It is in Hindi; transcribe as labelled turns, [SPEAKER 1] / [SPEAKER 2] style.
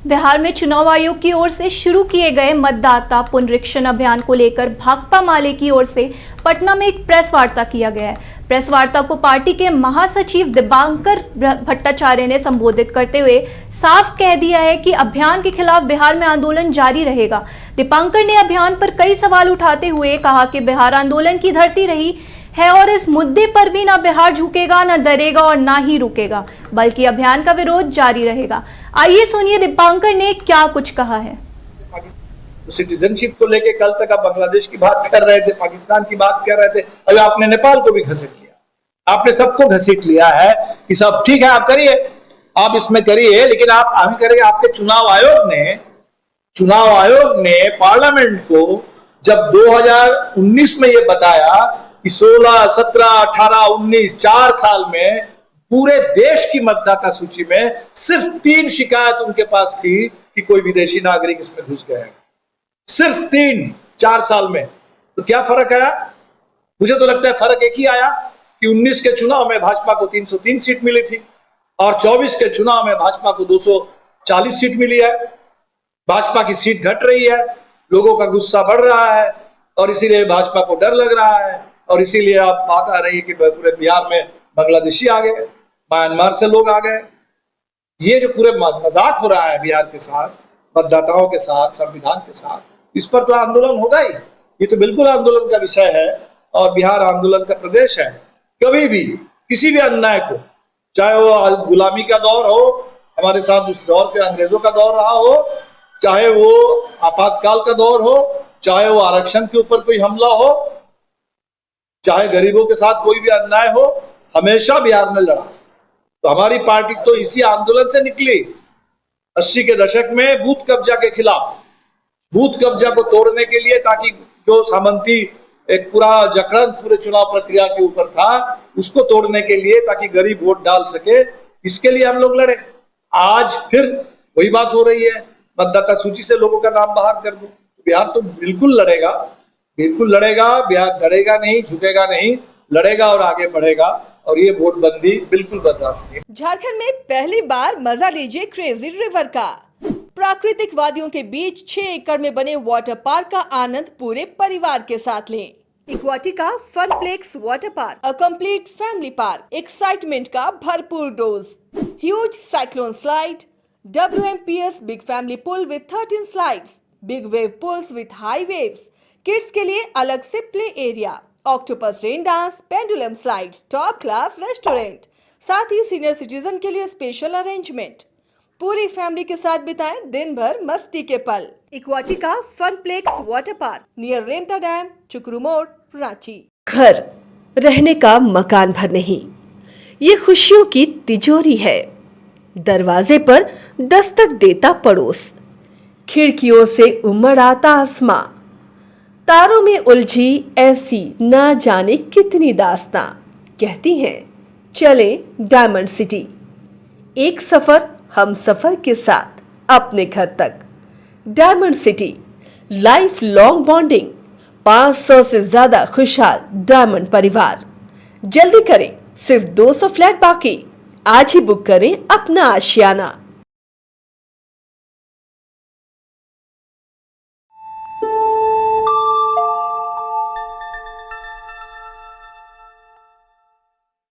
[SPEAKER 1] बिहार में चुनाव आयोग की ओर से शुरू किए गए मतदाता पुनरीक्षण अभियान को लेकर भाकपा माले की ओर से पटना में एक प्रेस वार्ता किया गया है। प्रेस वार्ता को पार्टी के महासचिव दिबांकर भट्टाचार्य ने संबोधित करते हुए साफ कह दिया है कि अभियान के खिलाफ बिहार में आंदोलन जारी रहेगा। दिबांकर ने अभियान पर कई सवाल उठाते हुए कहा कि बिहार आंदोलन की धरती रही है और इस मुद्दे पर भी ना बिहार झुकेगा, ना डरेगा और ना ही रुकेगा, बल्कि अभियान का विरोध जारी रहेगा। आइए सुनिए दिबांकर ने क्या कुछ कहा है।
[SPEAKER 2] सिटीजनशिप को लेके कल तक आप बांग्लादेश की बात कर रहे थे, पाकिस्तान की बात कर रहे थे, अभी आपने नेपाल को भी घसीट लिया, आपने सबको घसीट लिया है कि सब ठीक है, आप करिए, आप इसमें करिए, लेकिन आप हम करेंगे। आपके चुनाव आयोग ने पार्लियामेंट को जब 2019 में ये बताया कि 16, 17, 18, 19 4 साल में पूरे देश की मतदाता सूची में सिर्फ 3 शिकायत उनके पास थी कि कोई विदेशी नागरिक इसमें घुस गए हैं, सिर्फ 3 4 साल में। तो क्या फर्क आया? मुझे तो लगता है फर्क एक ही आया कि 19 के चुनाव में भाजपा को 303 सीट मिली थी और 24 के चुनाव में भाजपा को 240 सीट मिली है। भाजपा की सीट घट रही है, लोगों का गुस्सा बढ़ रहा है और इसीलिए भाजपा को डर लग रहा है और इसीलिए आप बात आ रही है कि पूरे बिहार में बांग्लादेशी आ गए, म्यांमार से लोग आ गए। ये जो पूरे मजाक हो रहा है बिहार के साथ, मतदाताओं के साथ, संविधान के साथ, इस पर तो आंदोलन होगा ही। ये तो बिल्कुल आंदोलन का विषय है और बिहार आंदोलन का प्रदेश है। कभी भी किसी भी अन्याय को, चाहे वो गुलामी का दौर हो, हमारे साथ उस दौर पे अंग्रेजों का दौर रहा हो, चाहे वो आपातकाल का दौर हो, चाहे वो आरक्षण के ऊपर कोई हमला हो, चाहे गरीबों के साथ कोई भी अन्याय हो, हमेशा बिहार में लड़ा। तो हमारी पार्टी तो इसी आंदोलन से निकली। 80 के दशक में बूथ कब्जा के खिलाफ, बूथ कब्जा को तोड़ने के लिए, ताकि जो सामंती एक पूरा जकड़न पूरे चुनाव प्रक्रिया के ऊपर था, उसको तोड़ने के लिए, ताकि गरीब वोट डाल सके, इसके लिए हम लोग लड़े। आज फिर वही बात हो रही है, मतदाता सूची से लोगों का नाम बाहर कर दो। बिहार तो बिल्कुल लड़ेगा, बिल्कुल लड़ेगा। बिहार डरेगा नहीं, झुकेगा नहीं, लड़ेगा और आगे बढ़ेगा और ये वोटबंदी बिल्कुल बर्दाश्त नहीं।
[SPEAKER 3] झारखंड में पहली बार मजा लीजिए क्रेजी रिवर का। प्राकृतिक वादियों के बीच 6 एकड़ में बने वाटर पार्क का आनंद पूरे परिवार के साथ लें। Equatica Funplex water park, a complete family park, excitement का भरपूर dose, huge cyclone slide, WMPS big family pool with 13 slides, big wave pools with high waves, kids के लिए अलग से play area, octopus rain dance, pendulum slides, top class restaurant, साथ ही सीनियर सिटीजन के लिए स्पेशल अरेंजमेंट। पूरी फैमिली के साथ बिताएं दिन भर मस्ती के पल। इक्वाटिका Funplex water park, near Remta dam, चुकरू मोड़, रांची। घर रहने का मकान भर नहीं, ये खुशियों की तिजोरी है। दरवाजे पर दस्तक देता पड़ोस, खिड़कियों से उमड़ आता आसमां, तारों में उलझी ऐसी न जाने कितनी दास्तां। कहती हैं चले डायमंड सिटी, एक सफर हम सफर के साथ अपने घर तक। Diamond city, life long bonding, 500 से ज्यादा खुशहाल डायमंड परिवार। जल्दी करें, सिर्फ 200 फ्लैट बाकी। आज ही बुक करें अपना आशियाना।